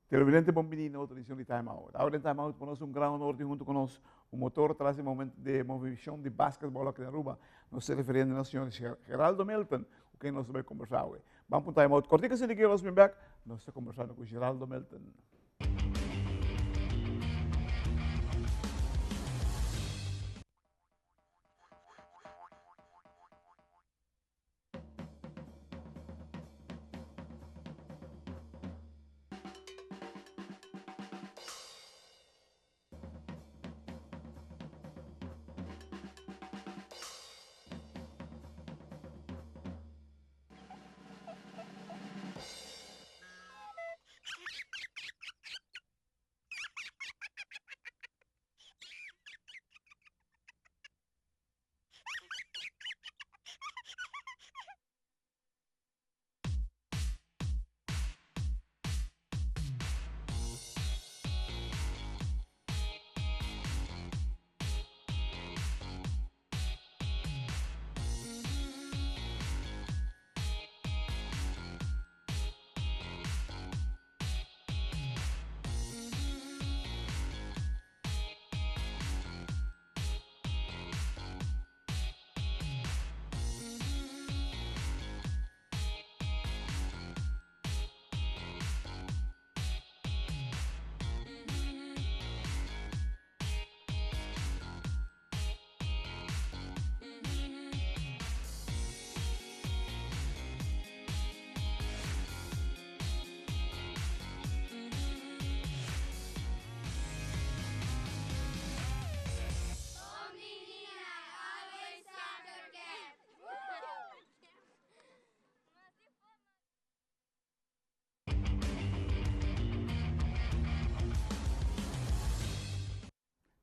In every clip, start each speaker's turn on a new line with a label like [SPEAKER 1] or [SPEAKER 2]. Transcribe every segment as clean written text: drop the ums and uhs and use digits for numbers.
[SPEAKER 1] Televidente Bombinino, audição de Time Out. Ahora em Time Out, conosco um grande honor de junto conosco o motor traz um momento de movimentação de basquetebol aqui na Aruba, nos se referindo ao senhor Geraldo Melton, com quem nós vamos conversar hoje. Vamos para um Time Out. Cortica, se ninguém vai vir back, nós estamos conversando com Geraldo Melton.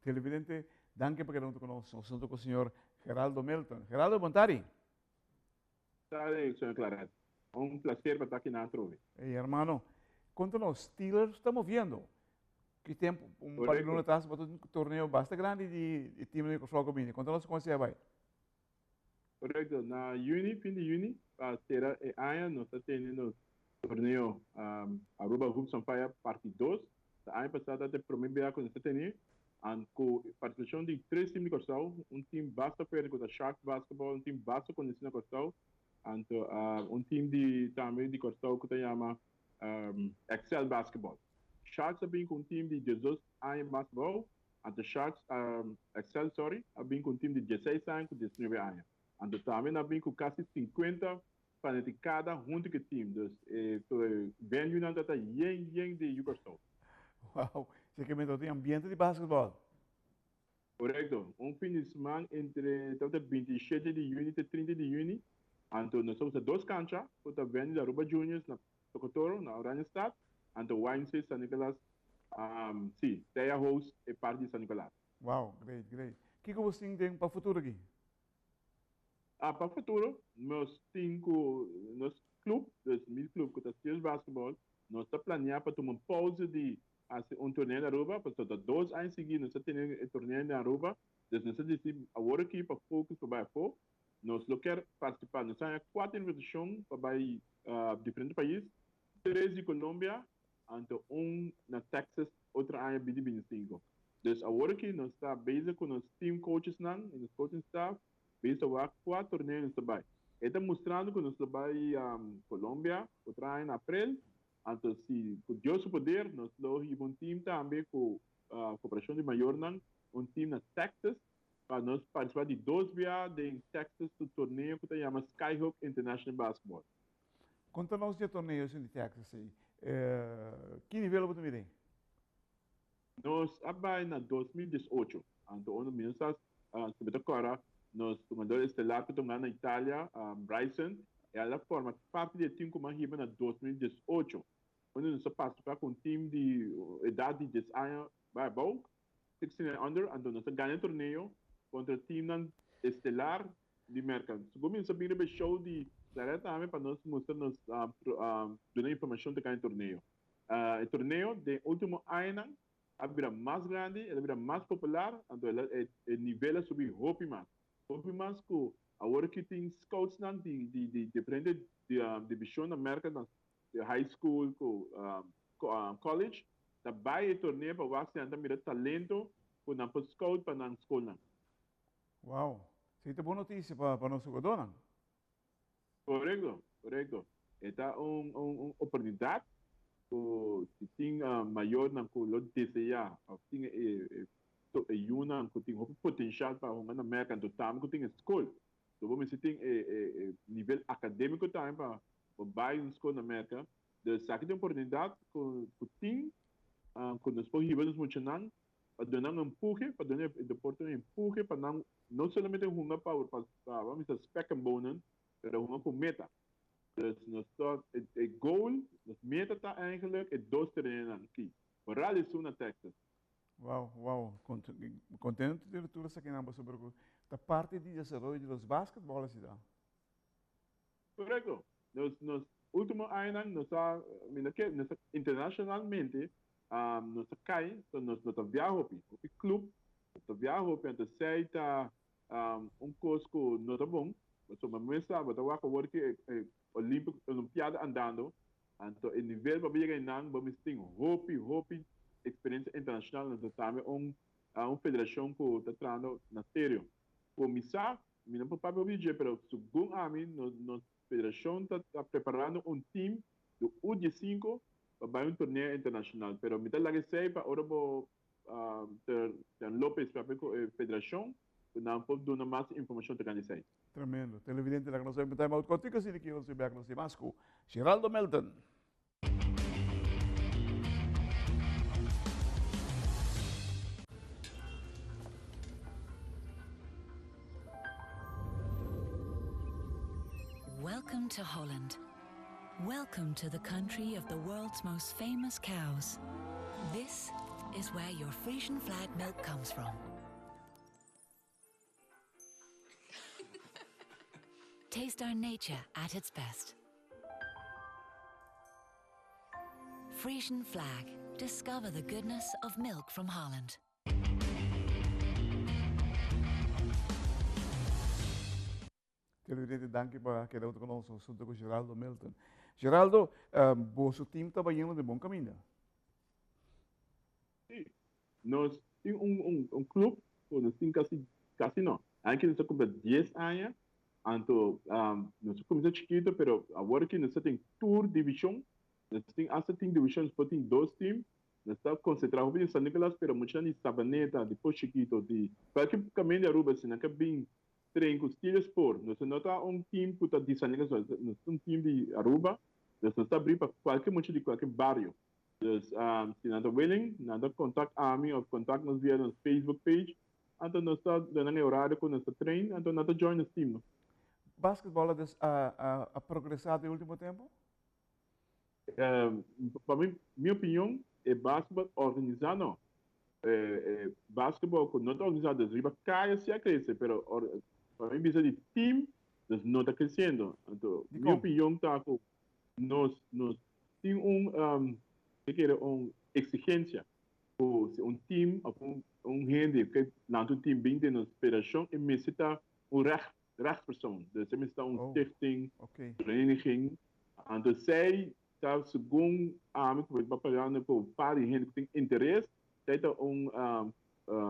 [SPEAKER 1] Televidente, danke por que junto conosco. Nós estamos com o senhor Geraldo Melton. Geraldo, bom tarde.
[SPEAKER 2] Tarde, senhor Claret. Um prazer para estar aqui na Trove.
[SPEAKER 1] Hey, hermano, conta-nos, Steelers estamos vendo que tem par de anos atrás um torneio bastante grande de time de Kosovo Comini. Conta-nos como você vai.
[SPEAKER 2] Correto. Na fim de Juni, a terra e aia, nós estamos tendo torneio Aruba Hoops on Fire parte 2. A aia passada, até primeiro que nós temos, com participação de 3 times de Kosovo, time basta perto com a Shark Basketball, time basta com o Kosovo, time também de Kosovo que se chama Excel Basketball. Sharks have been com time de 18 anos basketball, and the Sharks Excel, sorry, have been com time de 16 anos com 19 anos. And também have been com quase 50 fanaticada junto com o time. Então, venue não está yen de Yugoslávia.
[SPEAKER 1] Uau, você que tem ambiente de basquetebol.
[SPEAKER 2] Correto. Fim de semana entre 27 de junho e 30 de junho. Então, nós temos 2 canchas, a venue da Aruba Juniors na Tocotoro, na Oranjestad, and the YMCA San Nicolas, Teia House e parte de San Nicolas.
[SPEAKER 1] Wow, great, great. O que você tem para o futuro aqui?
[SPEAKER 2] Para o futuro, nós temos clube, meu clube, que está de basquetebol, nós estamos planeando para tomar pausa de torneio na Aruba, porque 2 anos seguidos nós temos um torneio na Aruba, então nós decidimos agora aqui para focus para o foco, nós queremos participar, nós temos 4 invitações para diferentes países, 3 de Colômbia, então na Texas, outro ano de 25. Então agora aqui nós estamos base com os team coaches e os coaching staff, base a 4 torneios também. Está mostrando que nós trabalhamos Colômbia, outro ano em abril. Então, se com Deus poder, nós temos um time também com a cooperação de maior, time na Texas, para nós participar de 2 viagens em Texas do torneio que se chama Skyhook International Basketball.
[SPEAKER 1] Conta-nos de torneios em Texas. Que nível você tem?
[SPEAKER 2] Nós trabalhamos na 2018. Então, nós agora, nós jogadores estelar que estão na Itália, Bryson, ela forma parte do time como arriba na 2018. Quando nós participamos com um time de idade de 10 anos, vai bom, 16 under, então nós ganhamos o torneio contra o time estelar de mercado. Se começa a vir o show de Claret também para nós mostrar nos dar informação de ganhar o torneio. O torneio de último ano a vida mais grande, a vida mais popular, então o nível subir roupa mais. Roupa mais que agora que tem scouts de diferentes divisões na América, de high school, college, da vai torneio para você anda mira talento, para não scout para não escola.
[SPEAKER 1] Uau. Isso é boa notícia para nosso jogador.
[SPEAKER 2] Correto, correto. Esta uma oportunidade que tem maior na que o deseja, tem uma que tem potencial para uma América do time que tem escola. Então vamos dizer tem nível acadêmico também para vai uma escola na América. De saque de oportunidade que tem que nós podemos funcionar para dar um empurre, para dar um empurre para não somente uma para vamos dizer spec and bonus, mas uma com meta. Dus het goal, het meta está eigenlijk het doelstelling aqui. Vooral is na Texas.
[SPEAKER 1] Uau, uau. Contente de leitura aqui na sobre a parte de desenvolvimento dos basquetebolas se dá.
[SPEAKER 2] Correto. Nos últimos anos, nós internacionalmente, nós cai, nós viajamos para o clube, nós viajamos para a seita, curso que não é bom, mas o momento sabe, eu que Olimpiada andando, então o nível para chegar em vamos ter hope experiência internacional, nós também uma federação que está tratando na sério. Começar, não para dizer, mas segundo a mim, nós federação está preparando um time do U15 para um torneio internacional. Mas me dá lá que sei para o Lopes para a federação, não pode dar mais informação para a
[SPEAKER 1] Tremendo. Televidente da nossa time out contigo assim que você vai nos Masco. Geraldo Melton.
[SPEAKER 3] Welcome to Holland. Welcome to the country of the world's most famous cows. This is where your Frisian flag milk comes from. Taste our nature at its best. Frisian flag. Discover the goodness of milk from Holland.
[SPEAKER 1] Televidente, danke para que outro conosco, assunto com Geraldo Melton. Geraldo, vosso time está indo de bom caminho.
[SPEAKER 2] Sim. Nós temos clube, nós temos quase não. Aqui nós temos 10 anos, então nós começamos chiquito, mas agora que nós temos tour division, nós temos divisions, nós temos 2 times, nós estamos concentrados em São Nicolás, mas muitos de Sabaneta, depois chiquito, de qualquer caminho de Aruba, se não é bem treino com estilo sport. Nós não está time que está de São Nicolás, nós temos time de Aruba, nós está abrindo para qualquer muito de qualquer bairro. Dus se não está willing, não está contact a mim ou contact nos via no Facebook page, então nós está dando horário com nosso treino, então nós está join o time.
[SPEAKER 1] Basquetebol a progressado no último tempo?
[SPEAKER 2] Para mim, minha opinião, é basquetebol organizado. Basquetebol não está organizado, riba cai se a crescer, mas para mim, precisa de time, não está crescendo. Então, minha opinião está com nós temos uma exigência um time gente que não time bem de nossa operação e necessita rechtspersoon. Dus er is stichting, vereniging. En dus zij zou segundo a mim bapalhando com para gente que tem interesse, tem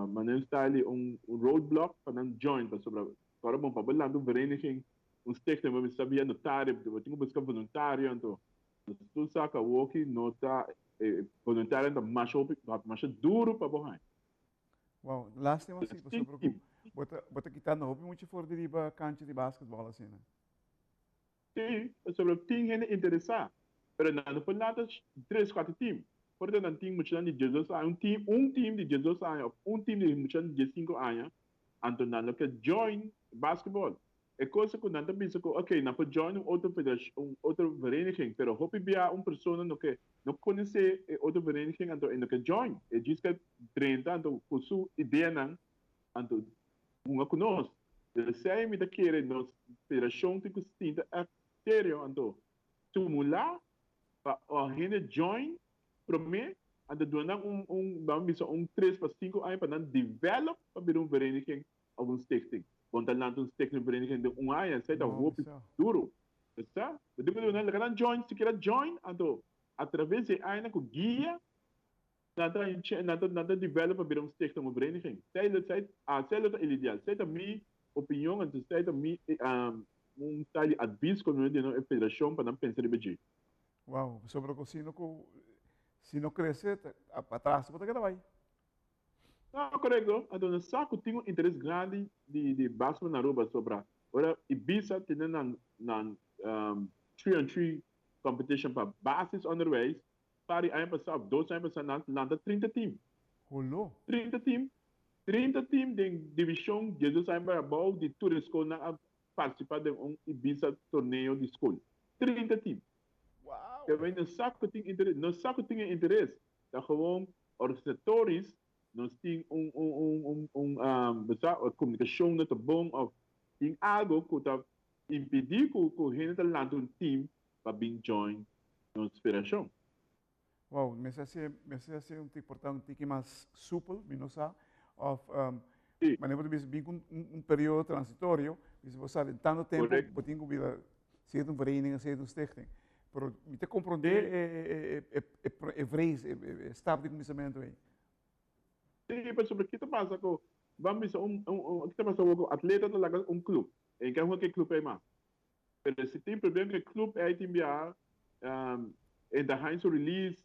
[SPEAKER 2] maneira style roadblock para não join para sobre agora bom para lá do vereniging stichting mas sabia notário, eu tenho buscar voluntário então tu saca walking nota voluntário então mais duro para borrar.
[SPEAKER 1] Wow, lástima sim, você preocupa. Bota quitar não, muito fora de riba cancha de basquetebol assim, né?
[SPEAKER 2] Sim, sobre tem gente interessada, mas não foi nada 3, 4 times. Por exemplo, não tem muito de 18 anos, um time de 18 anos, um time de muito de 15 anos, então não que join basquetebol. É coisa que não pensa que, ok, não pode join outra federação, outra vereniging, mas houve bem uma pessoa que não conhece outra vereniging, então não que join. É diz que 30, então com sua ideia não, então uma conosco. Se a gente quer nossa federação tem que se a sério, então estimular para a gente join, para mim, então doar um 3 para 5 anos para não develop para vir vereniging algum stichting. Want dan laten we steken vereniging de onaya, zij dat hoop duro. Dus dat, we doen dan join, ze keren join, en dan através de aina com guia, nada developa vir um stick de vereniging. Zij het ideaal. Zij het mijn opinião, en zij het mijn tal advies como de uma federação para não pensar em budget.
[SPEAKER 1] Wow, sobre o que se não crescer, para trás, você quer vai.
[SPEAKER 2] Não, correto. Então, no saco tinha interesse grande de basquete na Aruba sobre. Ora, Ibiza tem na 3-on-3 competition para bases underways. Para aí passar 2 anos passar na 30 team.
[SPEAKER 1] Rolou?
[SPEAKER 2] 30 team de divisão Jesus ainda bom de toda escola na participar de Ibiza torneio de escola. 30 team.
[SPEAKER 1] Uau!
[SPEAKER 2] Eu venho no saco tinha interesse. Da gewoon organizadores nós temos uma comunicação muito bom, tem algo que está impedir que a gente lance um time para vir join na inspiração.
[SPEAKER 1] Wow, me hace um tipo mais súpel, menos mas depois vem um período transitório, você sabe, tanto tempo, você tem que vir ser uma vereniging, ser uma stichting. Mas me compreender é vrees, é stap de começamento aí.
[SPEAKER 2] Sim, mas sobre o que passa com vamos o que passa com atleta do lago clube, em que é clube é mais. Mas se tem problema que clube é tem bia e da Heinz release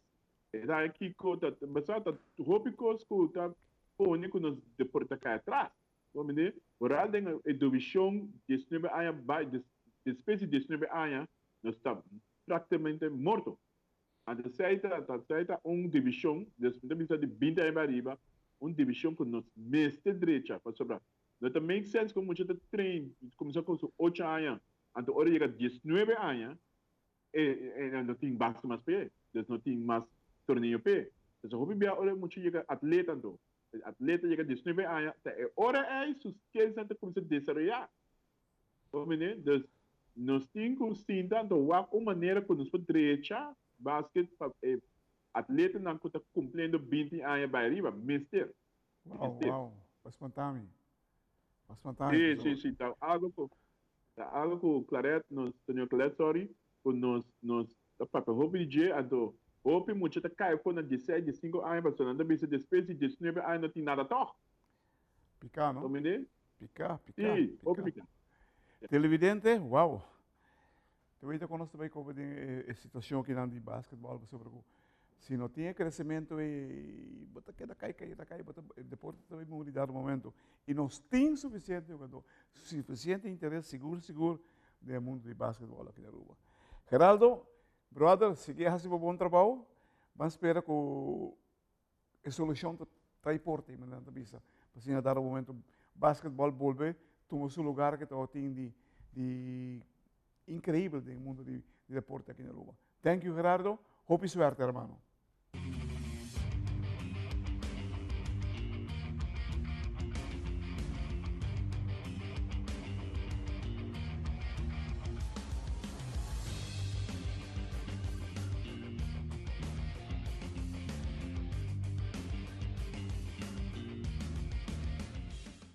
[SPEAKER 2] da aqui cota, mas tá trópicos que tá único nos deporta cá atrás. Vamos ver, oral tem a divisão 19 anos by de espécie 19 anos nós está praticamente morto. A terceira divisão, desde de 20 anos arriba, uma divisão que nos mestre direita para sobrar. Não também sense como você treina, começou com 8 anos, então hora chega 19 anos, e não tem basta mais pé, não tem mais torneio pé. Então, o bem hora muito chega atleta então, atleta chega 19 anos, hora é isso que eles então começam a desarrollar. Então, nós temos que então uma maneira que nos pode direita, basquete, atleta não está cumprindo 20 anos para arriba, mestre.
[SPEAKER 1] Uau, bastante.
[SPEAKER 2] Sim. Então, algo que o Claret, nós temos Claret, sorry, que nós, papai, vou pedir, então, Opi muito tá cai com na 17, 15 anos, mas não deve ser depois de 19 anos não tem nada toque.
[SPEAKER 1] Picar, não? Picar.
[SPEAKER 2] Sim, Opi picar.
[SPEAKER 1] Televidente, uau. Tu ainda conosco também como a situação aqui na de basquetebol sobre se não tinha crescimento e bota que cai, bota depois também mudar no momento e nós temos suficiente interesse seguro do mundo de basquetebol aqui na Aruba. Geraldo, brother, se quer fazer um bom trabalho, vamos esperar que a solução está importante, mas não bisa. Para dar um momento basquetebol volver, tomar seu lugar que tem de incrível no mundo de deporte aqui na Aruba. Thank you, Gerardo. Hope e suerte, hermano.